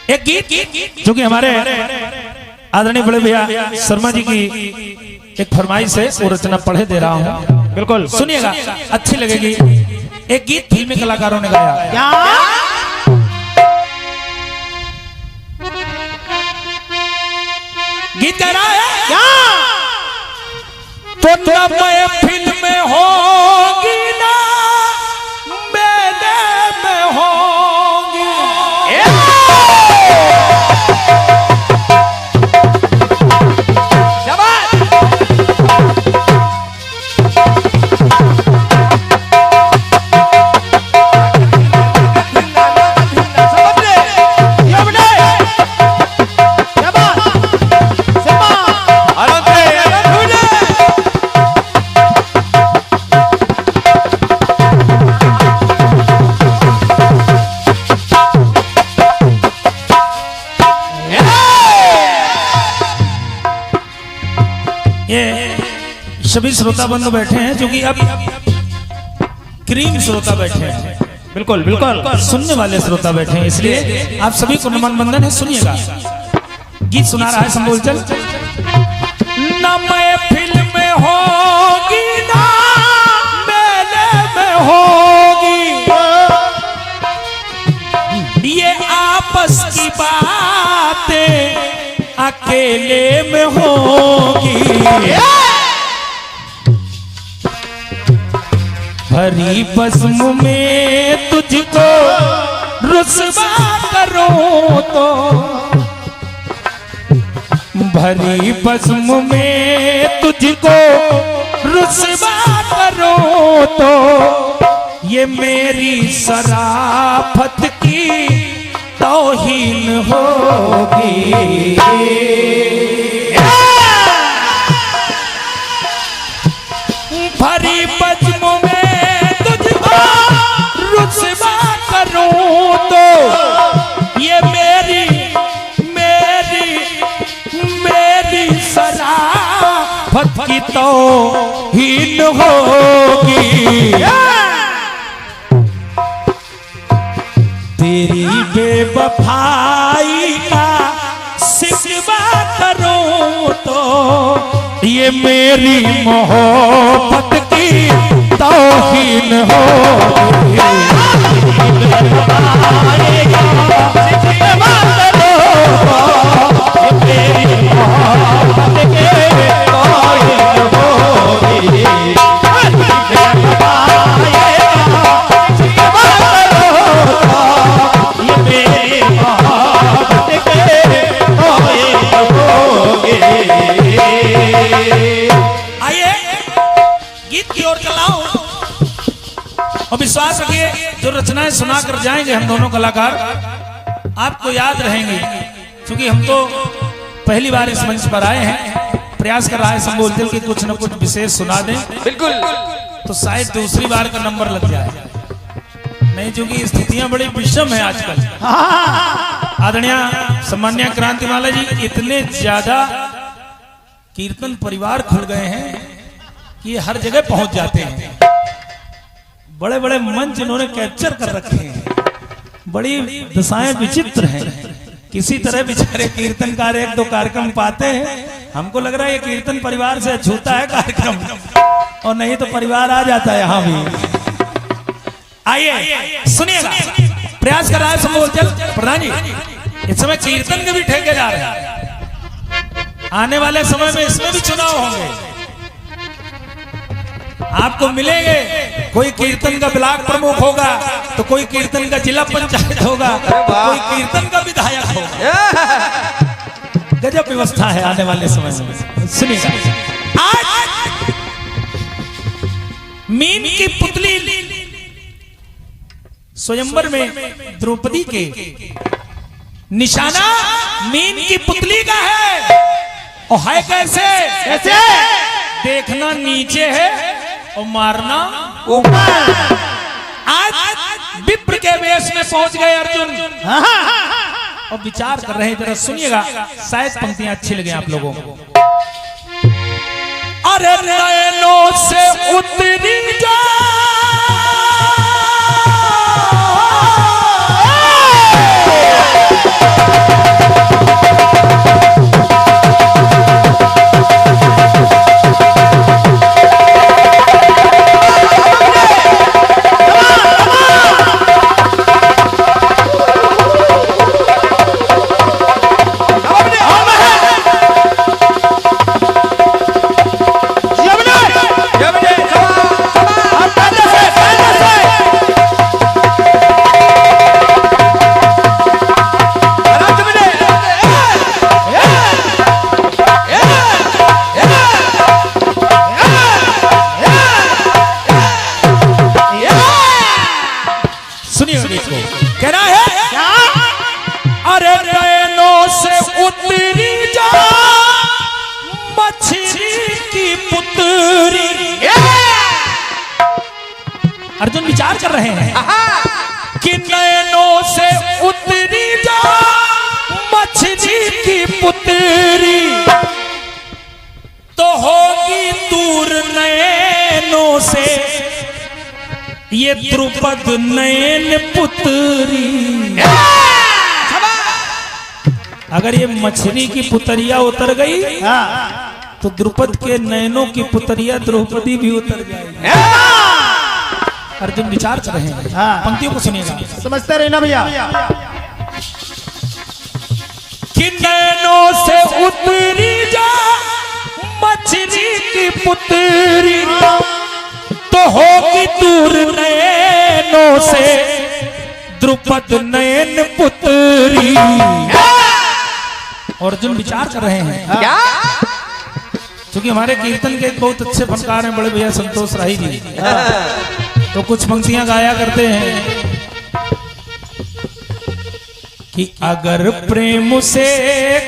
एक गीत जो कि हमारे आदरणीय बड़े भैया शर्मा जी की एक फरमाइश है, वो रचना पढ़े दे रहा हूँ, बिल्कुल सुनिएगा, अच्छी लगेगी। एक गीत फिल्मी कलाकारों ने गाया। गीत गा रहा है तो तब मैं फिल्म में होगी ना मेले में होगी। सभी श्रोता बंधु बैठे हैं, जो कि अब क्रीम श्रोता बैठे हैं, बिल्कुल बिल्कुल सुनने वाले श्रोता बैठे हैं, इसलिए आप सभी को नमन बंदन है। सुनिएगा, गीत सुना रहा है संबोल चल। ना मैं फिल्म में होगी ना मेले में होगी, ये आपस की बातें अकेले में होगी। भरी बज़्म में तुझको रुस्वा करूं तो, भरी बज़्म में तुझको रुस्वा करूं तो, ये मेरी शराफत की तौहीन होगी। भरी बज़्म में रुस्वा करूं तो, ये मेरी शराफत की तौहीन होगी। तेरी बेवफाई का शिकवा करूं तो, ये मेरी मोहब्बत की तौहीन होगी। और विश्वास रखिए, जो रचनाएं सुना कर जाएंगे हम दोनों कलाकार, आपको याद रहेंगे, क्योंकि हम तो पहली बार इस मंच पर आए हैं। प्रयास कर रहा है संबोल दिल की कुछ न कुछ विशेष सुना दें, बिल्कुल, तो शायद दूसरी बार का नंबर लग जाए। नहीं, क्योंकि स्थितियां बड़ी विषम है आजकल। आदरणीय सम्मान्य क्रांतिमाला जी, इतने ज्यादा कीर्तन परिवार खुल गए हैं कि हर जगह पहुंच जाते हैं। बड़े बड़े मंच इन्होंने कैप्चर कर रखे हैं, बड़ी दशाएं विचित्र हैं। किसी तरह बेचारे कीर्तनकार एक दो कार्यक्रम पाते हैं। हमको लग रहा है ये कीर्तन परिवार से छूता है कार्यक्रम, और नहीं तो परिवार आ जाता है यहाँ भी। आइए सुनिएगा, प्रयास कर रहा है संबोल चल प्रधान जी। इस समय कीर्तन के भी ठेके जा रहे हैं, आने वाले समय में इसमें भी चुनाव होंगे, आपको मिलेंगे। कोई कीर्तन का ब्लॉक प्रमुख होगा, तो कोई कीर्तन का जिला पंचायत होगा, कोई कीर्तन का विधायक होगा। गजब व्यवस्था है आने वाले समय में। सुनिएगा, आज मीन की पुतली स्वयंवर में द्रौपदी के निशाना मीन की पुतली का है, और है कैसे? कैसे? देखना नीचे है और मारना ऊपर। आज विप्र के वेश में पहुंच गए अर्जुन, और विचार कर रहे हैं। जरा सुनिएगा, शायद पंक्तियां अच्छी लगे आप लोगों को। अरे नयनों से उतरी जा कहना है क्या? अरे नैनों से उतरी जा मछली की पुतरी। अर्जुन विचार कर रहे हैं कि नैनों से उतरी जा मछली की पुतरी तो होगी दूर नैनों से ये द्रुपद नयन पुतरी। अगर ये मछली की पुतरिया उतर गई तो द्रुपद के नयनों की पुतरिया द्रौपदी भी उतर जाएगी। अर्जुन विचार कर रहे हैं, पंक्तियों को सुनिएगा, समझते रहना भैया। कि नैनों से उतरी जा मछली की पुतरी तो होगी दूर नैनों से द्रुपद नयन पुतरी। अर्जुन विचार कर रहे हैं क्या? क्योंकि हमारे कीर्तन के एक बहुत अच्छे फनकार हैं बड़े भैया संतोष राही जी, तो कुछ पंक्तियां गाया करते हैं कि अगर प्रेम से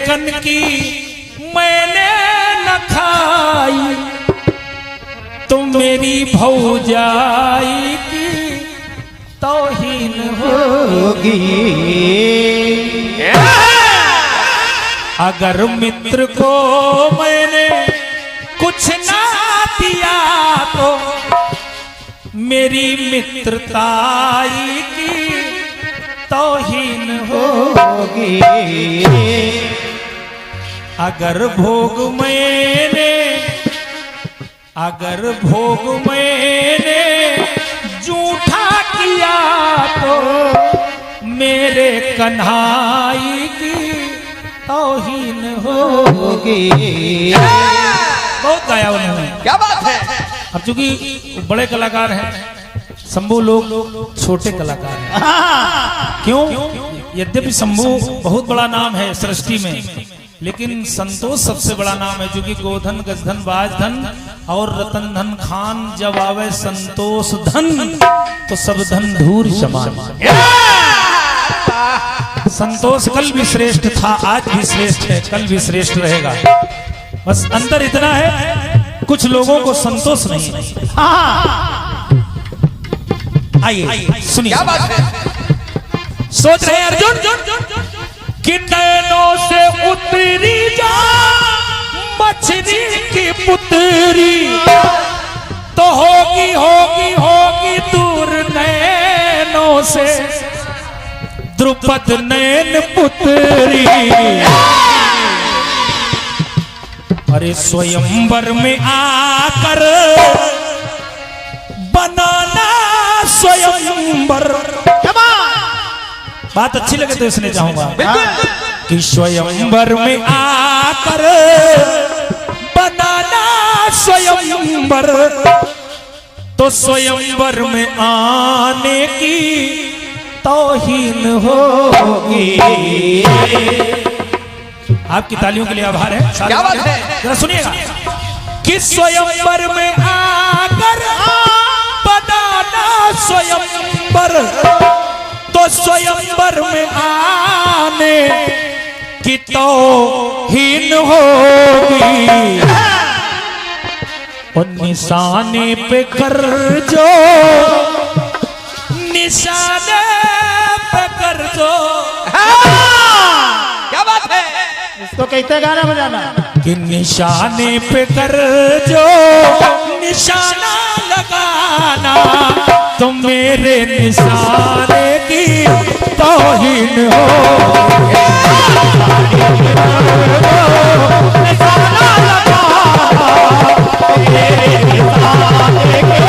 कनकी मैंने न खाई तो मेरी भौजाई की तौहीन होगी। अगर मित्र को मैंने कुछ ना दिया तो मेरी मित्रताई की तौहीन होगी। अगर भोग मैंने झूठा किया तो मेरे कन्हाई की तौहीन होगी। बहुत गाया उन्होंने, क्या बात है। अब चूंकि बड़े कलाकार हैं, शंभू लोग छोटे कलाकार हैं। क्यों? यद्यपि शंभू बहुत बड़ा नाम है सृष्टि में, लेकिन संतोष सबसे बड़ा नाम है। जो कि गोधन गजधन बाजधन और रतन धन खान जब आवे संतोष धन तो सब धन धूर समान। संतोष कल भी श्रेष्ठ था, आज भी श्रेष्ठ है, कल भी श्रेष्ठ रहेगा। बस अंतर इतना है कुछ लोगों को संतोष नहीं है। आइए सुनिए, क्या बात है। सोच रहे हैं अर्जुन कि नैनों से उतरी जा मछली की पुतरी तो होगी दूर नैनों से द्रुपद नयन पुतरी। अरे स्वयंवर में आकर बनाना स्वयंवर। बात अच्छी लगे तो इसने चाहूंगा कि स्वयंवर में आकर बनाना स्वयंवर तो स्वयंवर में आने की तौहीन होगी। आपकी तालियों के लिए आभार है। क्या बात है, जरा सुनिएगा कि स्वयंवर में आकर बनाना स्वयंवर तो स्वयंवर में आने की तौहीन होगी। और निशाने पे कर जो निशाने पे कर दो। क्या बात है, इसको कहते गाना बजाना। कि निशाने पे कर जो निशाना लगाना तो मेरे निशाने की तौहीन हो। निशाना लगाना मेरे निशाने की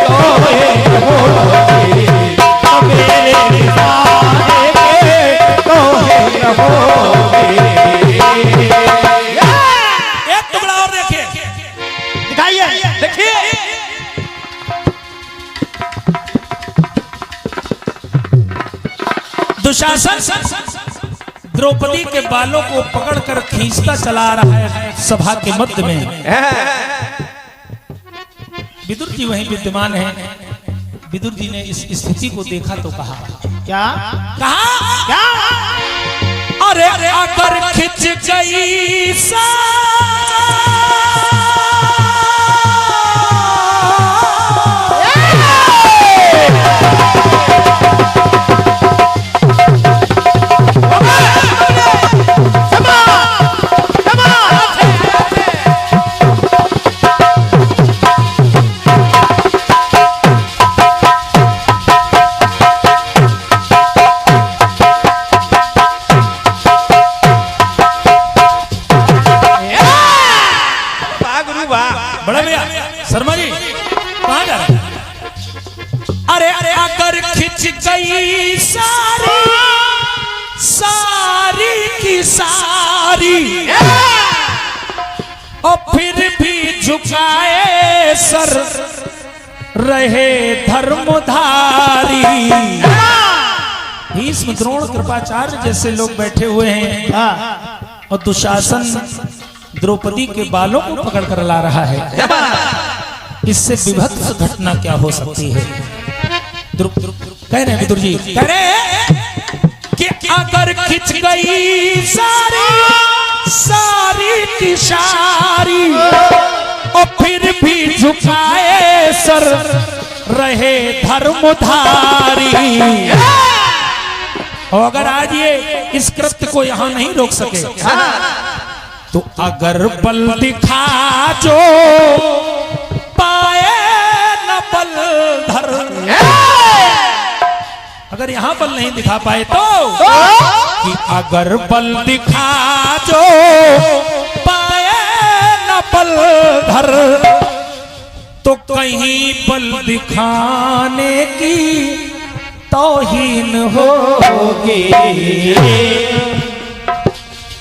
तौहीन हो। एक टुकड़ा और देखिए, दिखाइए, देखिए। दुशासन द्रौपदी के बालों को पकड़कर खींचता चला रहा है सभा के मध्य में। विदुर जी वहीं विद्यमान हैं। विदुर जी ने इस स्थिति को देखा तो कहा क्या कहा क्या अरे अगर खिंच गई बड़ा भैया शर्मा जी कहाँ जा रहे हैं? अरे अगर खिंच गई सारी सारी की सारी और फिर भी झुकाए सर रहे धर्मधारी। भीष्म द्रोण कृपाचार्य जैसे लोग बैठे हुए हैं हाँ और दुशासन द्रौपदी के बालों को पकड़ कर ला रहा है। इससे विभत्स घटना क्या हो सकती है? कह रहे हैं विदुर जी, कह रहे हैं कि अगर खिंच गई सारी सारी की सारी और फिर भी झुकाए सर रहे धर्मधारी। और अगर आज ये इस कृत्य को यहां नहीं रोक सके तो अगर बल दिखा जो पाए न बल धर, अगर यहां बल नहीं दिखा पाए तो कि अगर बल दिखा जो पाए न बल धर तो कहीं बल दिखाने की तौहीन होगी।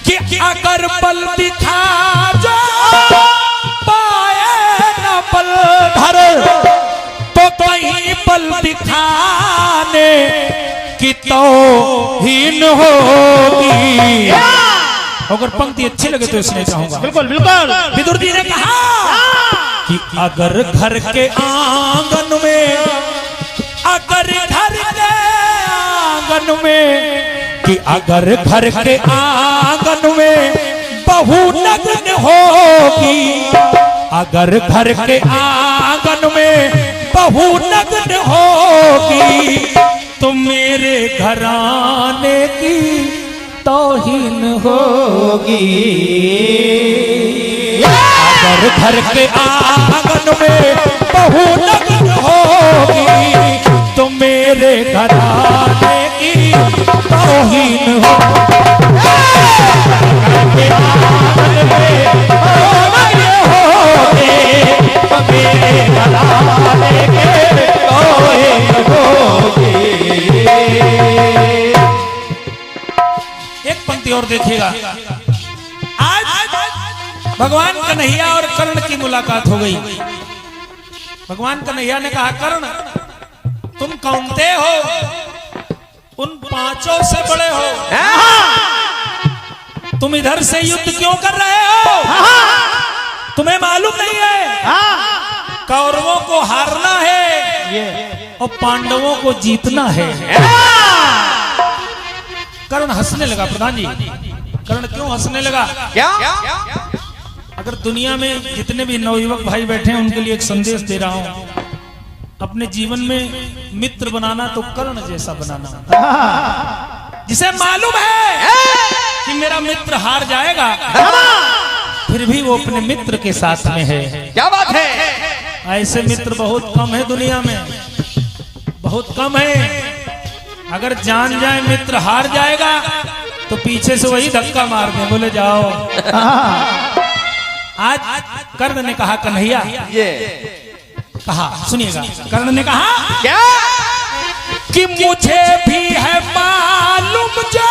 कि अगर बल दिखा जो पाए न बल धर तो कहीं बल दिखाने की तौहीन होगी। अगर पंक्ति अच्छी लगे तो इसमें चाहूंगा। बिल्कुल बिल्कुल विदुर जी ने कहा कि अगर घर के आंगन में अगर घर के आंगन में कि अगर घर के आंगन में बहू नग्न होगी, अगर घर के आंगन में बहू नग्न होगी तो मेरे घराने की तौहीन होगी। अगर घर के आंगन में बहू नग्न होगी तो मेरे घराने की तौहीन एक पंक्ति और देखिएगा। आज भगवान कन्हैया और कर्ण की मुलाकात हो गई। भगवान कन्हैया ने कहा कर्ण तुम कौनते हो, उन पांचों से बड़े हो, तुम इधर से युद्ध क्यों कर रहे हो? तुम्हें मालूम नहीं है कौरवों को हारना है और पांडवों को जीतना है। कर्ण हंसने लगा। प्रधान जी कर्ण क्यों हंसने लगा? क्या अगर दुनिया में जितने भी नवयुवक भाई बैठे हैं उनके लिए एक संदेश दे रहा हूं। अपने जीवन में मित्र बनाना तो कर्ण जैसा बनाना, जिसे मालूम है कि मेरा मित्र हार जाएगा फिर भी वो अपने मित्र के साथ में है। क्या बात है? ऐसे मित्र बहुत कम है दुनिया में, बहुत कम है। अगर जान जाए मित्र हार जाएगा तो पीछे से वही धक्का मार दे, बोले जाओ। आज कर्ण ने कहा कन्हैया, ये कहा सुनिएगा, कर्ण ने कहा क्या कि मुझे भी है मालूम जो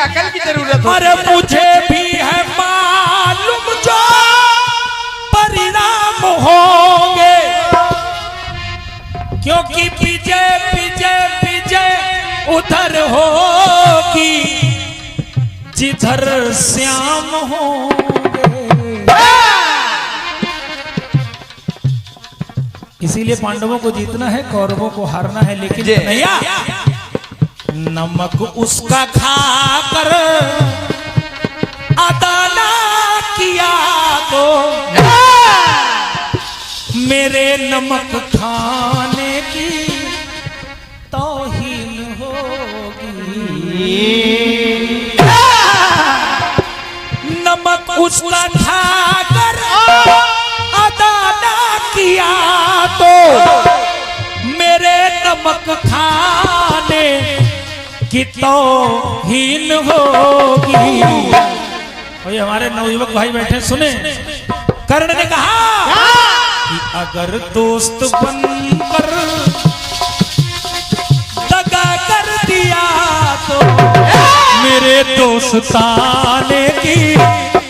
अकल की जरूरत हो। अरे मुझे भी है मालूम जो परिणाम होंगे, क्योंकि विजय विजय विजय उधर होगी जिधर श्याम होंगे। इसीलिए पांडवों को जीतना है, कौरवों को हारना है। लेकिन भैया नमक उसका खाकर अदा ना किया तो मेरे नमक खाने की तौहीन होगी। नमक उसका खाकर अदा ना किया तो मेरे नमक खाने की तौहीन होगी। और हमारे नवयुवक भाई बैठे सुने, कर्ण ने कहा कि अगर दोस्त बनकर दगा कर दिया तो मेरे दोस्ताने की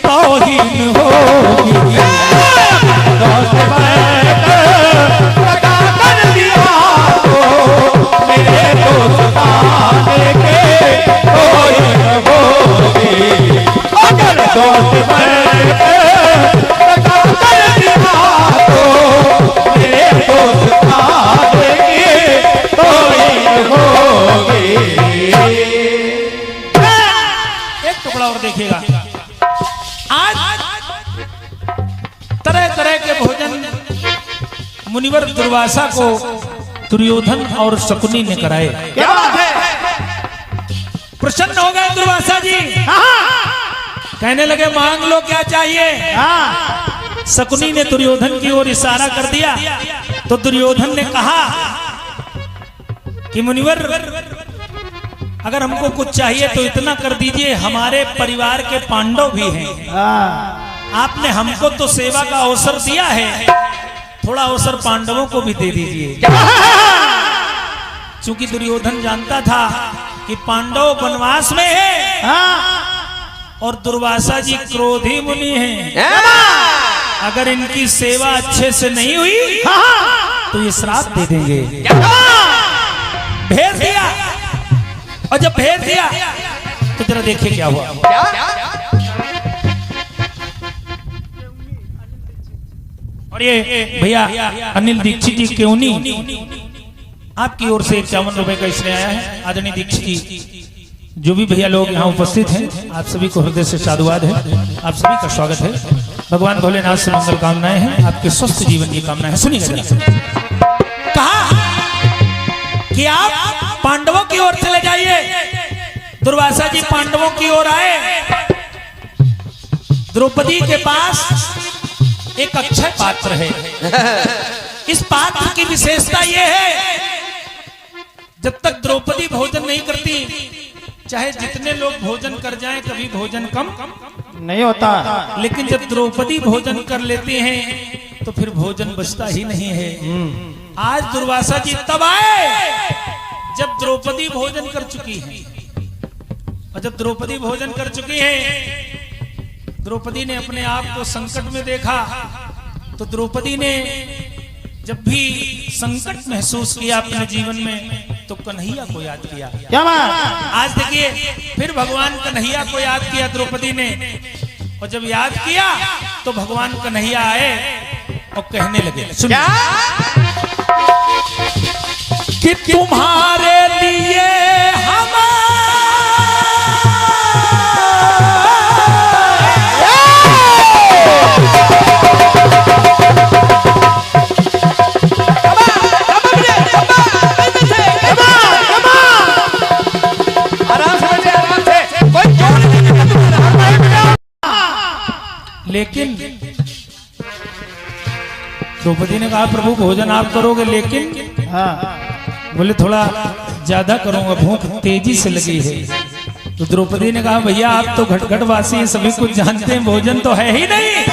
तौहीन होगी। दोस्त बनकर दगा कर दिया तो मेरे दोस्ताने की तौहीन होगी। अगर दोस्त बनकर दगा कर दिया तो मेरे दोस्ताने की तौहीन होगी। एक टुकड़ा और देखिएगा। आज तरह तरह के भोजन मुनिवर दुर्वासा को दुर्योधन और शकुनी ने कराए। क्या बात है? प्रसन्न हो गए दुर्वासा जी, कहने लगे मांग लो क्या चाहिए। हाँ, शकुनी ने दुर्योधन की ओर इशारा कर दिया तो दुर्योधन ने कहा कि मुनिवर अगर हमको कुछ चाहिए तो इतना कर दीजिए, हमारे परिवार के पांडव भी हैं, हाँ, आपने हमको तो सेवा का अवसर दिया है, थोड़ा अवसर पांडवों को भी दे दीजिए। क्योंकि दुर्योधन जानता था कि पांडव वनवास में है हाँ, और दुर्वासा जी क्रोधी मुनि हैं। अगर इनकी सेवा अच्छे से नहीं हुई तो ये श्राप दे देंगे। भेज दिया, और जब भेज दिया तो जरा देखिए क्या हुआ। और ये भैया अनिल दीक्षित जी क्योंनी आपकी ओर से 51 रुपए का इसलिए आया है। आदरणीय दीक्षित जी, जो भी भैया लोग यहाँ उपस्थित हैं, आप सभी को हृदय से साधुवाद है, आप सभी का स्वागत है। भगवान भोलेनाथ से मंगल कामनाएं हैं, आपके स्वस्थ जीवन की कामना है। सुनिएगा जरा। कहा कि आप पांडवों की ओर चले जाइए। दुर्वासा जी पांडवों की ओर आए। द्रौपदी के पास एक अक्षय पात्र है। इस पात्र की विशेषता यह है, जब तक द्रौपदी भोजन नहीं करती, चाहे जितने लोग भोजन कर जाएं, कभी भोजन कम नहीं होता। लेकिन जब द्रौपदी भोजन कर लेते हैं तो फिर भोजन बचता ही नहीं है। आज दुर्वासा जी तब आए जब द्रौपदी भोजन कर चुकी है। और जब द्रौपदी भोजन कर चुकी है, द्रौपदी ने अपने आप को संकट में देखा। तो द्रौपदी ने जब भी संकट महसूस किया अपने जीवन में तो कन्हैया को याद किया। क्या बात? आज देखिए फिर भगवान कन्हैया को याद किया द्रौपदी ने। और जब याद किया तो भगवान कन्हैया आए और कहने लगे, सुनिए, कि तुम्हारे लिए लेकिन द्रौपदी ने कहा प्रभु भोजन आप करोगे, लेकिन हाँ, बोले थोड़ा ज्यादा करूंगा, भूख तेजी से लगी है। तो द्रौपदी ने कहा भैया आप तो घटघटवासी सभी कुछ जानते हैं, भोजन तो है ही नहीं।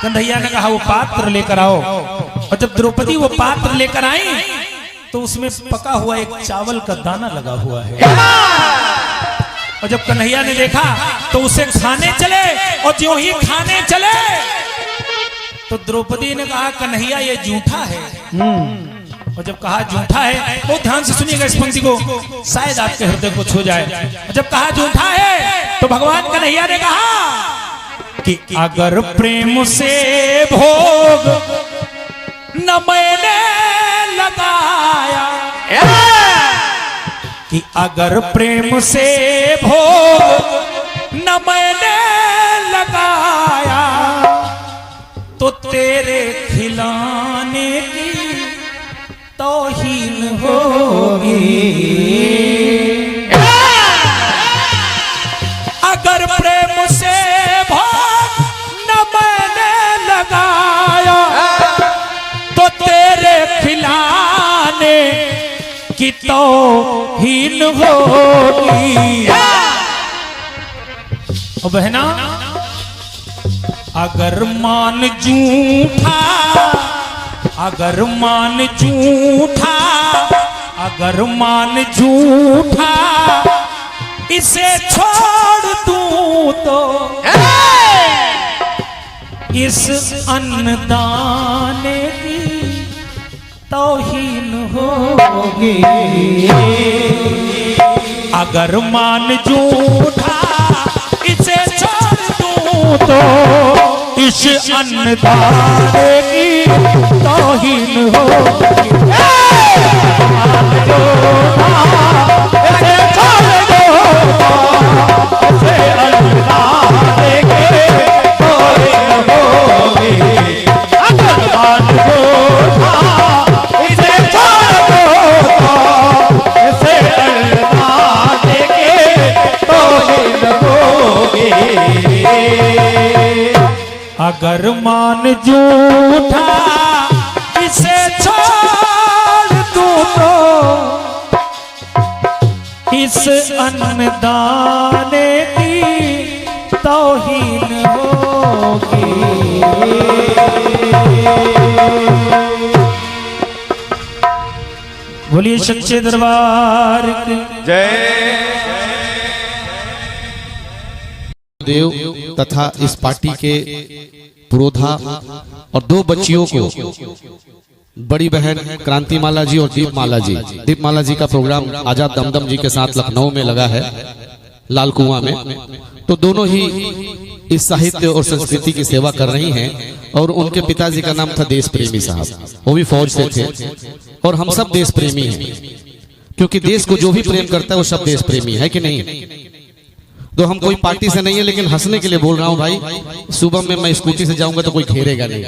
कन्हैया ने कहा वो पात्र लेकर आओ। और जब द्रौपदी वो पात्र लेकर आई तो उसमें पका हुआ एक चावल का दाना लगा हुआ है। और जब कन्हैया ने देखा तो उसे खाने चले, और ज्यों ही खाने चले तो द्रौपदी ने कहा कन्हैया ये जूठा है। और जब कहा जूठा है, बहुत ध्यान से सुनिएगा इस पंक्ति को, शायद आपके हृदय को छू जाए। और जब कहा जूठा है तो भगवान कन्हैया ने कहा कि अगर प्रेम से भोग न मैंने लगाया, कि अगर प्रेम से भोग न मैंने लगाया तो तेरे खिलाने की तौहीन होगी। अगर प्रेम से भोग न मैंने लगाया तो तेरे खिलाने की तौहीन होगी। ओ बहना, अगर मान झूठा, अगर मान झूठा, अगर मान झूठा इसे छोड़ दूं तो इस अन्नदाने की तौहीन होगी। अगर मान झूठा इसे छोड़ दूं तो इस अन्नदाने की तौहीन होगी। इसे छोड़ दो इसे अन्नदाने की तौहीन होगी। अगर मान झूठा इसे छोड़ दो इसे अन्नदाने की तौहीन होगी। अगर मान झूठा इसे छोड़ दूं तो इस अन्नदाने की तौहीन होगी। बोलिए सच्चे दरबार की जय। देव तथा इस पार्टी के पुरोधा और दो बच्चियों को, बड़ी बहन क्रांतिमाला जी और दीपमाला जी, दीपमाला जी का प्रोग्राम आजाद दमदम जी के साथ लखनऊ में लगा है, लाल कुआं में। तो दोनों ही इस साहित्य और संस्कृति की सेवा कर रही हैं। और उनके पिताजी का नाम था देश प्रेमी साहब, वो भी फौज से थे। और हम सब देश प्रेमी हैं, क्योंकि देश को जो भी प्रेम करता है वो सब देश प्रेमी है कि नहीं। तो हम कोई पार्टी से नहीं है, लेकिन हंसने के लिए बोल रहा हूं भाई। सुबह में मैं स्कूटी से जाऊंगा तो कोई घेरेगा नहीं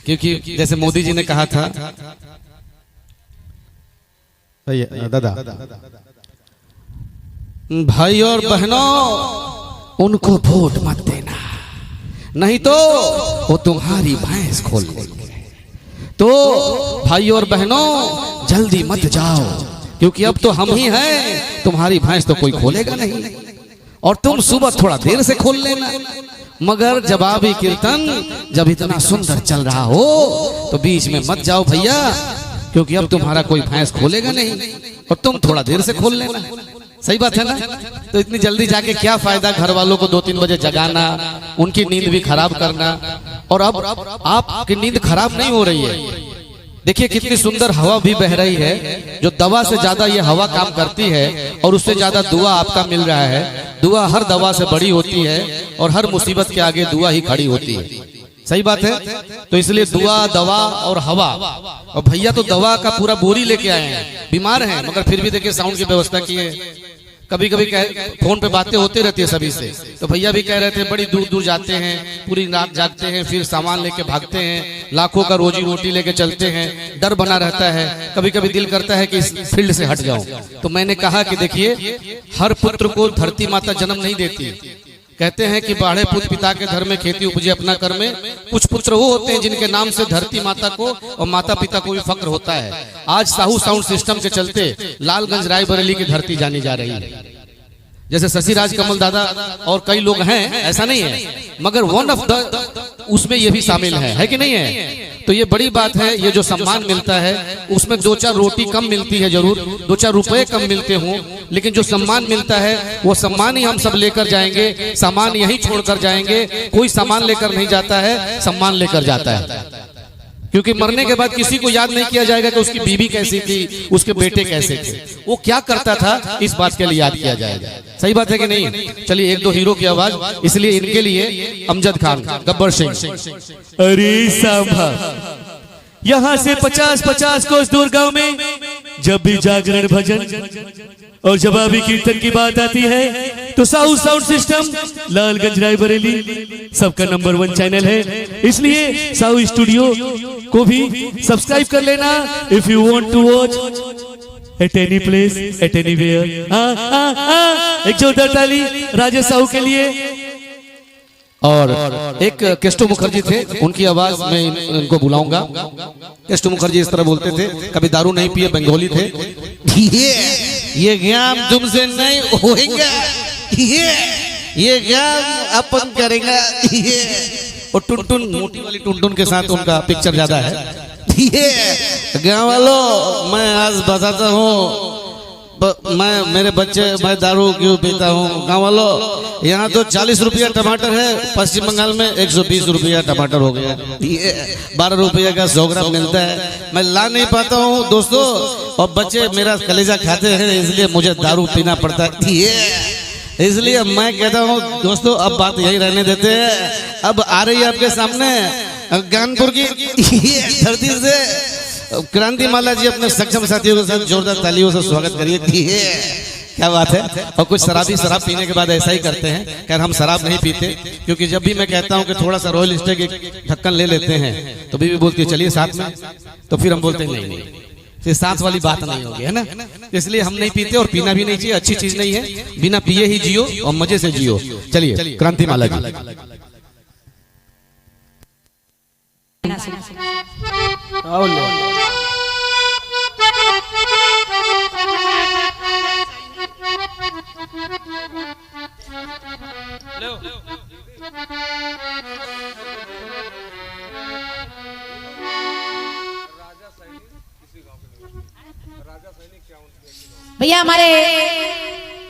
क्योंकि जैसे मोदी जी ने कहा था, दादा भाई और बहनों उनको वोट मत देना, नहीं तो वो तुम्हारी भैंस खोल देंगे। तो भाई और बहनों जल्दी मत जाओ, क्योंकि अब तो हम ही हैं, तुम्हारी भैंस तो कोई खोलेगा नहीं। और तुम सुबह थोड़ा देर से खोल लेना, मगर जवाबी कीर्तन जब इतना सुंदर चल रहा हो तो बीच में मत जाओ भैया, क्योंकि अब तुम्हारा कोई भैंस खोलेगा नहीं और तुम थोड़ा देर से खोल लेना। सही बात है ना। तो इतनी जल्दी जाके क्या फायदा, घर वालों को 2-3 बजे जगाना, उनकी नींद भी खराब करना। और अब आपकी नींद खराब नहीं हो रही है। देखिए कितनी सुंदर हवा भी बह रही है, जो दवा से ज्यादा ये हवा काम करती है, और उससे ज्यादा दुआ आपका मिल रहा है। दुआ हर दवा से बड़ी होती है, और हर मुसीबत के आगे दुआ ही खड़ी होती है। सही बात है। तो इसलिए दुआ, दवा और हवा। और भैया तो दवा का पूरा बोरी लेके आए हैं, बीमार हैं, मगर फिर भी देखिए साउंड की व्यवस्था की है। कभी कभी फोन पे बातें होती रहती है सभी से। तो भैया भी कह रहे थे बड़ी दूर दूर जाते हैं, पूरी रात जागते हैं, फिर सामान लेके भागते हैं, लाखों का रोजी रोटी लेके चलते हैं, डर बना रहता है। कभी कभी दिल करता है कि इस फील्ड से हट जाऊं। तो मैंने कहा कि देखिए, हर पुत्र को धरती माता जन्म नहीं देती। कहते हैं कि बाढ़े पुत पिता के घर में खेती उपजे अपना कर में। कुछ पुत्र वो होते हैं जिनके नाम से धरती माता को और माता पिता को भी फक्र होता है। आज साहू साउंड सिस्टम के चलते लालगंज रायबरेली की धरती जानी जा रही है। जैसे शशिराज कमल दादा और कई लोग हैं, ऐसा नहीं है, मगर वन ऑफ द उसमें ये भी शामिल है कि नहीं है? तो ये बड़ी बात है। ये जो सम्मान मिलता है उसमें 2-4 रोटी कम मिलती है, जरूर 2-4 रुपए कम मिलते हों, लेकिन जो सम्मान मिलता है वो सम्मान ही हम सब लेकर जाएंगे, सामान यहीं छोड़कर जाएंगे। कोई सामान लेकर नहीं जाता है, सम्मान लेकर जाता है, क्योंकि मरने के बाद किसी को याद नहीं किया जाएगा कि उसकी बीवी कैसी थी, उसके बेटे कैसे थे, वो क्या करता था, इस बात के लिए याद किया जाएगा। सही बात है कि नहीं? चलिए 1-2 हीरो की आवाज, इसलिए इनके लिए अमजद खान, गब्बर सिंह। अरे सांभा, यहाँ से 50-50 कोस दूर गांव में जब भी जागरण भजन और जवाबी कीर्तन की बात आती है तो south sound system Lalganj Raebareli सबका नंबर 1 चैनल है। इसलिए साउथ स्टूडियो को भी सब्सक्राइब कर लेना if you want to watch at any place at anywhere. एक जोरदार ताली राजेश साहू के लिए। और एक केस्टो मुखर्जी थे, उनकी आवाज में इनको बुलाऊंगा। केस्टो मुखर्जी इस तरह बोलते थे, कभी दारू नहीं पिए, बंगाली थे। ये ज्ञान तुमसे नहीं होएगा, ये ज्ञान अपन करेगा। और टुनटुन, मोटी वाली टुनटुन के साथ उनका पिक्चर ज्यादा है। गाँव वालों, मैं आज बताता हूँ, मेरे बच्चे, मैं दारू क्यों पीता हूँ। गाँव वालों, यहाँ तो 40 रुपया टमाटर है, पश्चिम बंगाल में 120 रुपया टमाटर हो गया। 12 रुपया का 100 ग्राम मिलता है, मैं ला नहीं पाता हूँ दोस्तों, और बच्चे मेरा कलेजा खाते हैं, इसलिए मुझे दारू पीना पड़ता है। इसलिए मैं कहता हूँ दोस्तों, अब बात यही रहने देते हैं। अब आ रही है आपके सामने कानपुर की धरती से क्रांति माला जी, अपने सक्षम साथियों के साथ जोरदार तालियों से स्वागत करिए। क्या बात है। और कुछ शराबी शराब पीने के बाद ऐसा ही करते हैं। खैर हम शराब नहीं पीते, क्योंकि जब भी मैं कहता हूं कि थोड़ा सा रॉयल स्टेक एक ढक्कन ले लेते हैं तो बीवी बोलती है चलिए साथ में, तो फिर हम बोलते हैं नहीं, ये साथ वाली बात नहीं होगी, है ना। इसलिए हम नहीं पीते और पीना भी नहीं चाहिए, अच्छी चीज नहीं है। बिना पिए ही जियो और मजे से जियो। चलिए क्रांति माला जी। भैया हमारे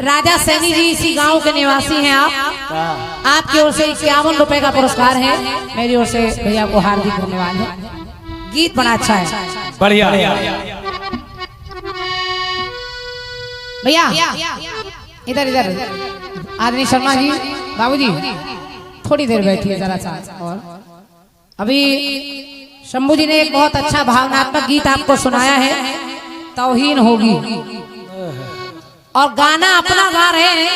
राजा सैनी जी इसी गांव के निवासी हैं। आप आपकी ओर से 51 रुपए का पुरस्कार है, मेरी ओर से भैया को हार्दिक धन्यवाद है। गीत बड़ा अच्छा है, बढ़िया। भैया इधर आदमी शर्मा जी, बाबूजी थोड़ी देर बैठिए जरा सा। और अभी शंभू जी ने एक बहुत अच्छा भावनात्मक गीत आपको सुनाया है, तौहीन होगी, और गाना अपना गा रहे हैं,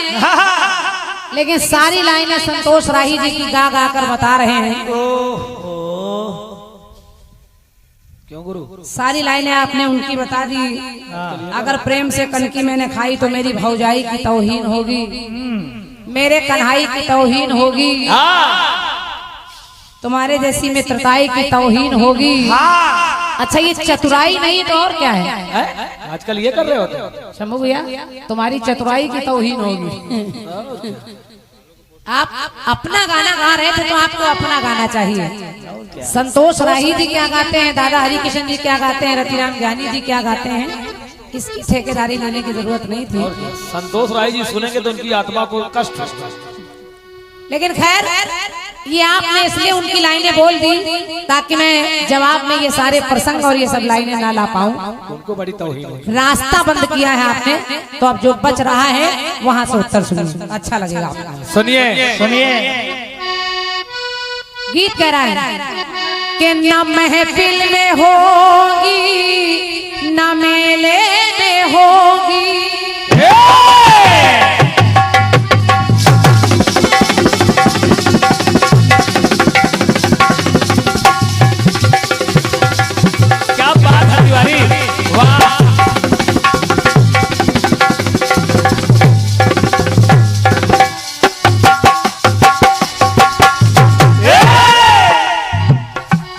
लेकिन सारी लाइनें संतोष राही जी की गा गा कर बता रहे हैं। क्यों गुरु? सारी लाइनें आपने उनकी बता दी। अगर प्रेम से कनकी मैंने खाई तो मेरी भौजाई की तौहीन होगी, मेरे कन्हाई की तौहीन होगी, तुम्हारे जैसी मित्रताई की तौहीन होगी। अच्छा ये चतुराई नहीं तो और क्या है? आजकल ये कर रहे होते शंभू भैया, तुम्हारी चतुराई की तौहीन होगी। आप अपना गाना गा रहे थे तो आपको अपना गाना चाहिए। संतोष राही जी क्या गाते हैं, दादा हरिकिशन जी क्या गाते हैं, रतिराम ज्ञानी जी क्या गाते हैं, इसकी ठेकेदारी लेने की जरूरत नहीं थी। संतोष राय जी सुनेंगे तो उनकी आत्मा को कष्ट। लेकिन खैर ये आपने इसलिए उनकी लाइनें बोल दी ताकि मैं जवाब में ये सारे प्रसंग और ये सब लाइनें ना ला पाऊं। उनको बड़ी तौहीन है। रास्ता बंद किया है आपने, तो अब जो बच रहा है वहां से उत्तर सुनिए, अच्छा लगेगा आपको। सुनिए गीत कह रहा है कि न महफिल में होगी न मेले में होगी, क्या बात है तिवारी, वाह।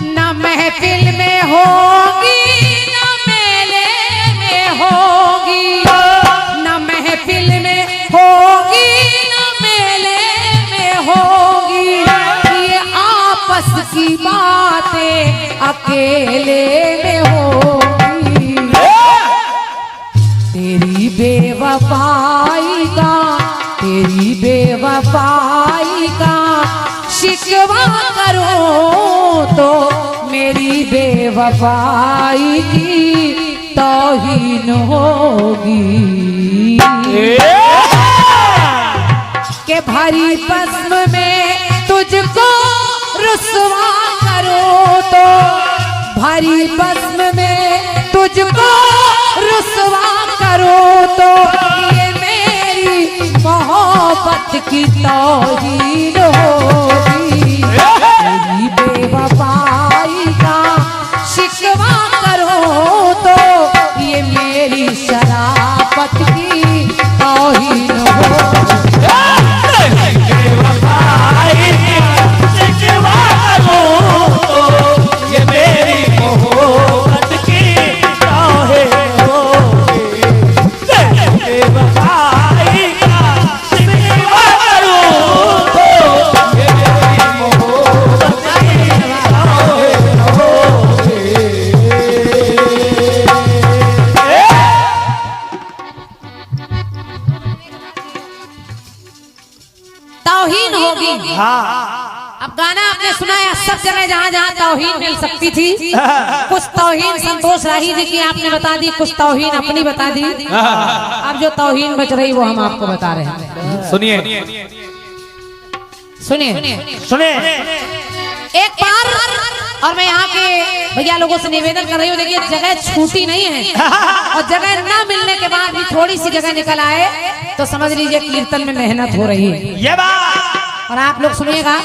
न महफिल में होगी न मेले में अकेले में होगी। तेरी बेवफाई का शिकवा करो तो मेरी बेवफाई की तौहीन होगी। के भरी भस्म में तुझको रुसवा करो तो भरी भस्म में तुझको रुसवा करो तो ये मेरी मोहब्बत की तौहीन होगी। तेरी बेवफाई का शिकवा करो तो ये मेरी शराफत की तौहीन होगी। तौहीन होगी। अब गाना आपने सुना है, सब जगह जहाँ जहाँ तौहीन मिल सकती थी, कुछ तौहीन संतोष राही जी की आपने बता दी, कुछ तौहीन अपनी बता दी। अब जो तौहीन बच रही वो हम आपको बता रहे हैं। सुनिए एक बार, और मैं यहाँ के भैया लोगों से निवेदन कर रही हूँ, देखिए जगह छूटी नहीं है, और जगह ना मिलने के बाद भी थोड़ी सी जगह निकल आए तो समझ लीजिए कीर्तन में मेहनत हो रही है। ये बात और आप लोग सुनिएगा।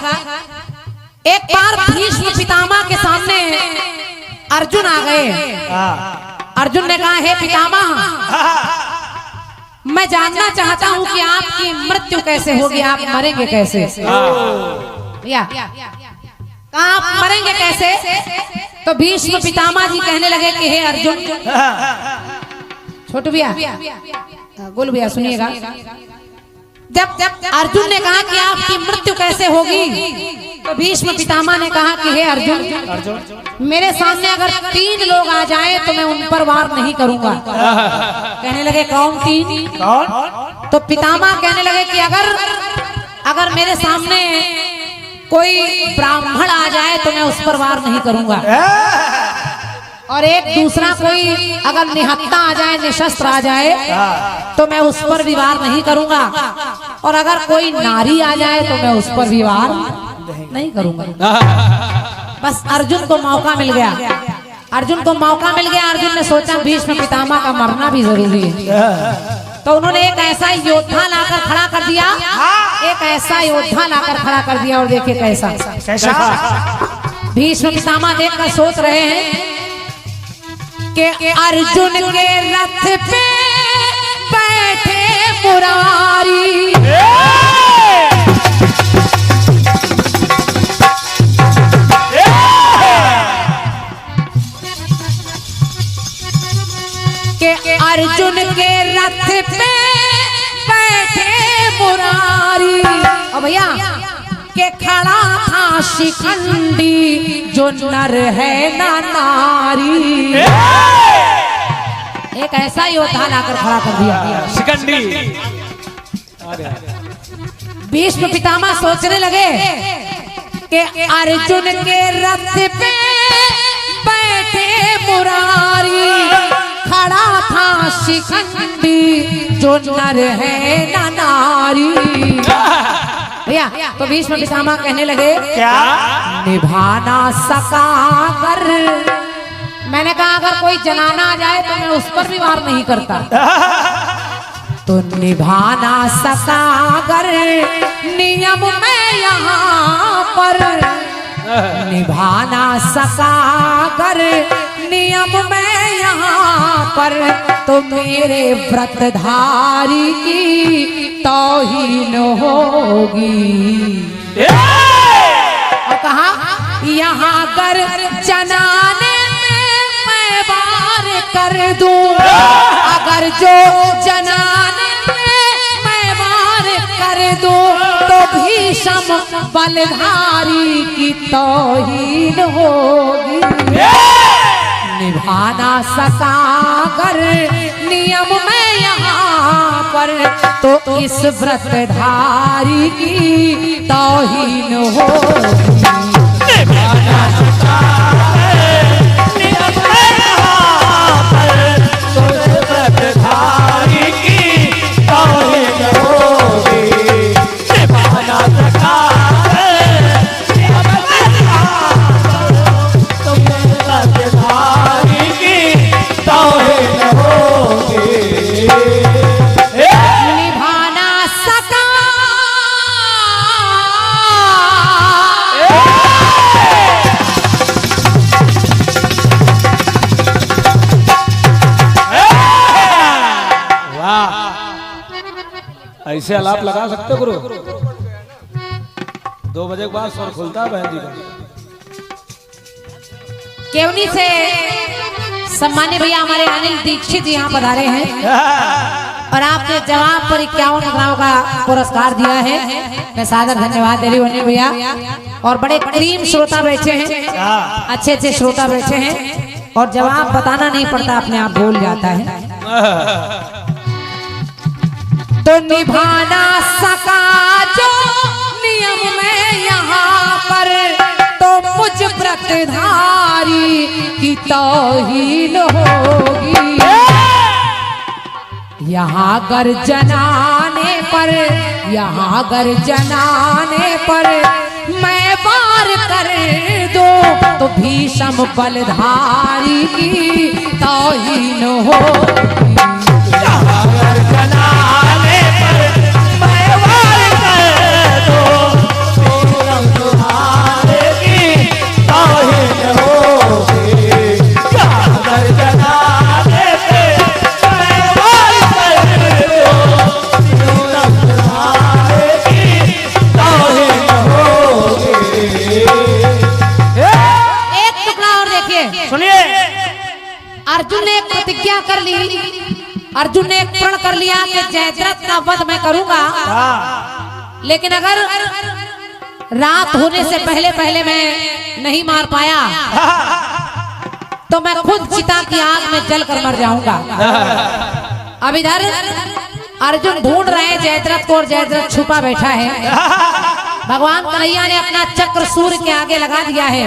एक बार भीष्म पितामह के सामने अर्जुन आ गए। अर्जुन ने कहा, हे पितामह, मैं जानना चाहता हूँ कि आपकी मृत्यु कैसे होगी, आप मरेंगे कैसे? भैया आप मरेंगे कैसे? तो भीष्म पितामह जी कहने लगे कि हे अर्जुन, छोटू भैया, गोलू भैया सुनिएगा। जब अर्जुन ने कहा कि आपकी मृत्यु कैसे होगी, तो भीष्म पितामह ने कहा कि हे अर्जुन, मेरे सामने अगर 3 लोग आ जाएं तो मैं उन पर वार नहीं करूंगा। कहने लगे कौन 3? तो पितामह कहने लगे कि अगर मेरे सामने कोई ब्राह्मण आ जाए तो मैं उस पर वार नहीं करूंगा, और एक दूसरा कोई अगर निहत्ता आ जाए, निशस्त्र आ जाए तो मैं उस पर भी वार नहीं करूंगा, और अगर कोई नारी आ जाए तो मैं उस पर भी वार नहीं करूंगा। बस अर्जुन को मौका मिल गया, अर्जुन को मौका मिल गया। अर्जुन ने सोचा भीष्म पितामह का मरना भी जरूरी है, तो उन्होंने एक ऐसा योद्धा लाकर खड़ा कर दिया, एक ऐसा योद्धा लाकर खड़ा कर दिया। और देखिए कैसा भीष्म पितामह देखकर सोच रहे हैं कि अर्जुन के रथ पे बैठे मुरारी, के अर्जुन के रथ पे बैठे मुरारी। और भैया के खड़ा था शिखंडी, जो नर है ना नारी। एक ऐसा योद्धा लाकर खड़ा कर दिया शिखंडी। भीष्म पितामह सोचने लगे कि अर्जुन के रथ पे बैठे मुरारी, खड़ा था शिखंडी, जो नर है ना नारी। भैया तो भीष्म पितामह कहने लगे क्या निभाना सका कर। मैंने कहा अगर कोई जनाना आ जाए तो मैं उस पर भी वार नहीं करता, तो निभाना सका कर नियम में यहाँ पर, निभाना सका कर नियम में यहाँ पर, तो मेरे व्रतधारी की तौहीन होगी। और कहा यहाँ कर जनाने में मैं वार कर दूं, अगर जो जनाने में मैं वार कर दूं तो भीषण भीषम बलधारी की तौहीन होगी। निभाना सका अगर नियम में यहाँ पर तो इस व्रतधारी की तौहीन होगी। निभाना सका नियम में यहाँ पर तो इस व्रतधारी की तौहीन होगी। निभाना सका नियम में यहाँ पर तो इस व्रतधारी की तौहीन होगी। निभाना सका ऐसे आलाप लगा सकते गुरु। 2 बजे के बाद स्वर खुलता है बहन जी का। केवनी से सम्मान्य भैया हमारे अनिल दीक्षित यहाँ पधारे हैं और आपने जवाब पर 51 मुद्राओं का पुरस्कार दिया है। मैं सादर धन्यवाद दे रही हूँ अनिल भैया। और बड़े करीम श्रोता बैठे हैं, अच्छे अच्छे श्रोता बैठे हैं और जवाब बताना नहीं पड़ता, अपने आप बोल जाता है। तो निभाना सका जो नियम में यहाँ पर तो मुझ व्रतधारी की तौहीन होगी। यहाँ गर्जनाने पर, यहाँ गर्जनाने पर मैं वार कर दो तो भीषम बलधारी की तौहीन होगी। अर्जुन ने एक प्रतिज्ञा कर ली, अर्जुन ने एक प्रण कर लिया कि जयद्रथ का वध मैं करूंगा, लेकिन अगर रात होने से पहले पहले मैं नहीं मार पाया तो मैं खुद चिता की आग में जलकर मर जाऊंगा। अब इधर अर्जुन ढूंढ रहे हैं जयद्रथ को और जयद्रथ छुपा बैठा है। भगवान कन्हैया ने अपना चक्र सूर्य के आगे लगा दिया है।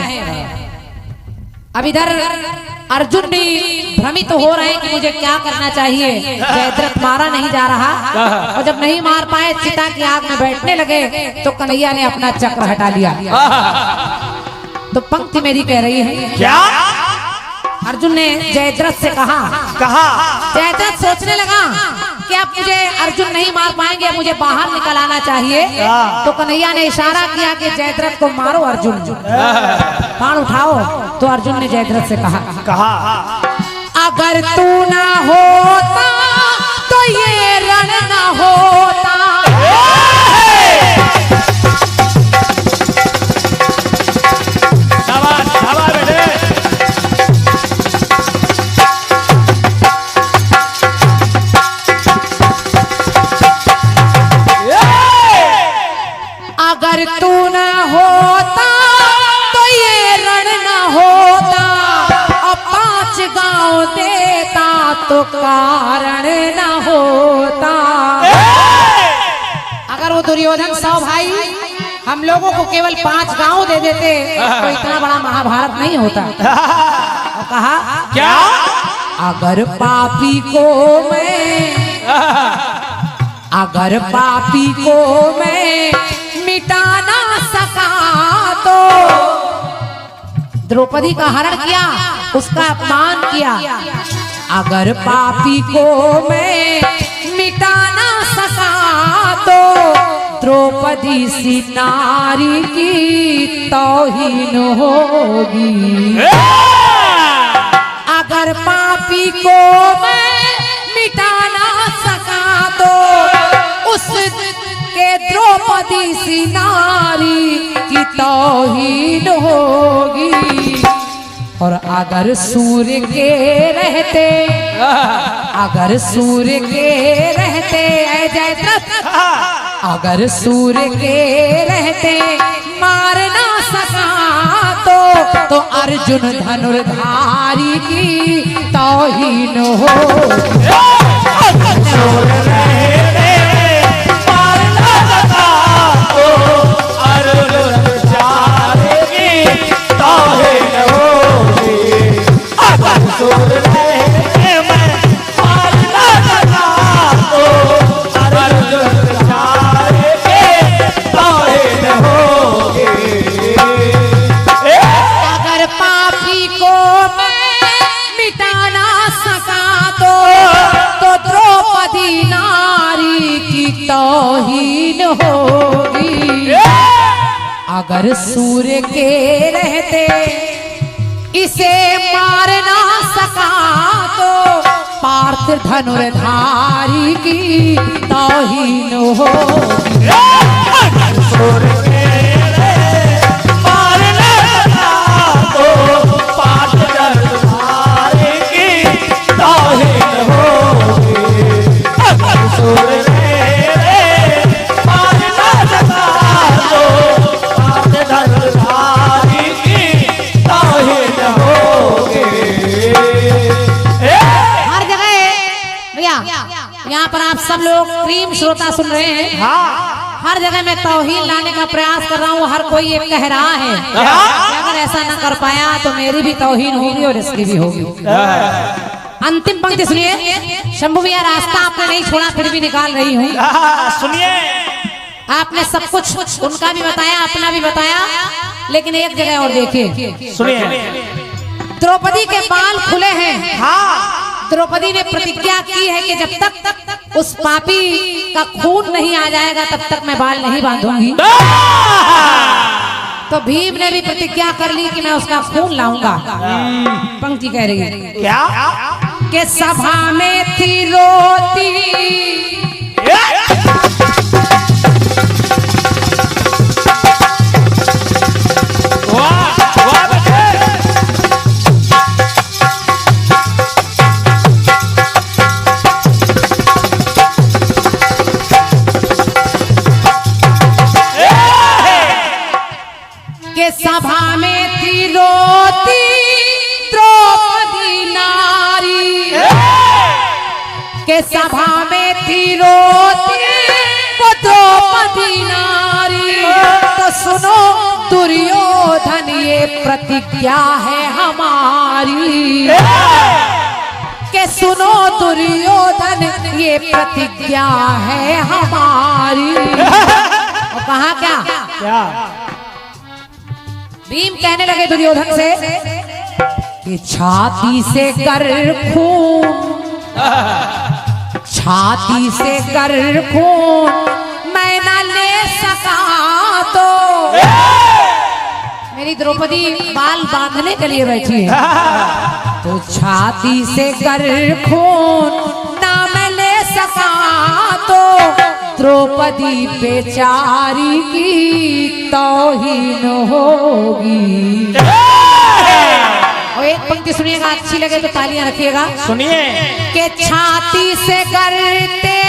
अब इधर अर्जुन भी भ्रमित हो रहे हैं कि मुझे क्या करना चाहिए। जयद्रथ मारा नहीं जा रहा और जब नहीं मार पाए चिता की आग में बैठने लगे तो कन्हैया ने अपना चक्र हटा लिया। तो पंक्ति मेरी कह रही है क्या? अर्जुन ने जयद्रथ से कहा जयद्रथ सोचने लगा कि अब मुझे अर्जुन नहीं मार पाएंगे, मुझे बाहर निकल आना चाहिए। तो कन्हैया ने इशारा किया कि जयद्रथ को मारो अर्जुन, बाण उठाओ। तो अर्जुन ने जयद्रथ से कहा अगर तू ना होता तो ये रण ना होता। अगर तू ना होता तो ये रण ना होता, अब 5 गांव देता तो कारण ना होता। अगर वो दुर्योधन 100 भाई हम लोगों को केवल 5 गांव दे देते तो इतना बड़ा महाभारत नहीं होता। और कहा क्या? अगर पापी को मैं, अगर पापी को मैं मिटा ना सका तो द्रौपदी का हरण किया, उसका अपमान किया। अगर पापी को मैं मिटा ना सका तो द्रौपदी सी नारी की तौहीन होगी। अगर पापी को मैं मिटा ना सका तो उस के द्रौपदी सी नारी की तौहीन होगी। और अगर सूर्य के रहते, अगर सूर्य के रहते जयद्रथ अगर सूर्य के रहते मार ना सका तो अर्जुन धनुर्धारी की तौहीन हो। अगर पापी को मैं मिटा ना सका तो द्रौपदी नारी की तौहीन होगी। अगर सूर्य के रहते इसे मार ना सका तो पार्थ धनुर्धारी की तौहीन होगी। यहाँ पर आप सब लोग प्रेम श्रोता सुन रहे हैं। हर जगह मैं तौहीन लाने का प्रयास कर रहा हूँ। हर कोई ये कह रहा है कि अगर ऐसा ना कर पाया तो मेरी भी तौहीन होगी और इसकी भी होगी। अंतिम पंक्ति सुनिए। शंभू भैया रास्ता आपने नहीं छोड़ा फिर भी निकाल रही हूँ। सुनिए, आपने सब कुछ उनका भी बताया अपना भी बताया, लेकिन एक जगह और देखिए। सुनिए। द्रौपदी के बाल खुले हैं। द्रौपदी ने प्रतिज्ञा की है कि जब तक उस पापी का खून नहीं आ जाएगा तब तक मैं बाल नहीं बांधूंगी। तो भीम ने भी प्रतिज्ञा कर ली कि मैं उसका खून लाऊंगा। पंक्ति कह रही है क्या कि सभा में थी रोती सभा में थी रोती द्रौपदी नारी के सभा में थी रोती वो द्रौपदी नारी। तो सुनो दुर्योधन ये प्रतिज्ञा है हमारी के सुनो दुर्योधन ये प्रतिज्ञा है हमारी। और कहा क्या भीम कहने लगे दुर्योधन से कि छाती से कर खून छाती से कर खून मैं न ले सका तो मेरी द्रौपदी बाल बांधने के लिए बैठी है। तो छाती से कर खून ना मैं ले सका तो द्रौपदी बेचारी की तौहीन होगी। और एक पंक्ति सुनिएगा, अच्छी लगे तो तालियां रखिएगा। सुनिए कि छाती से करते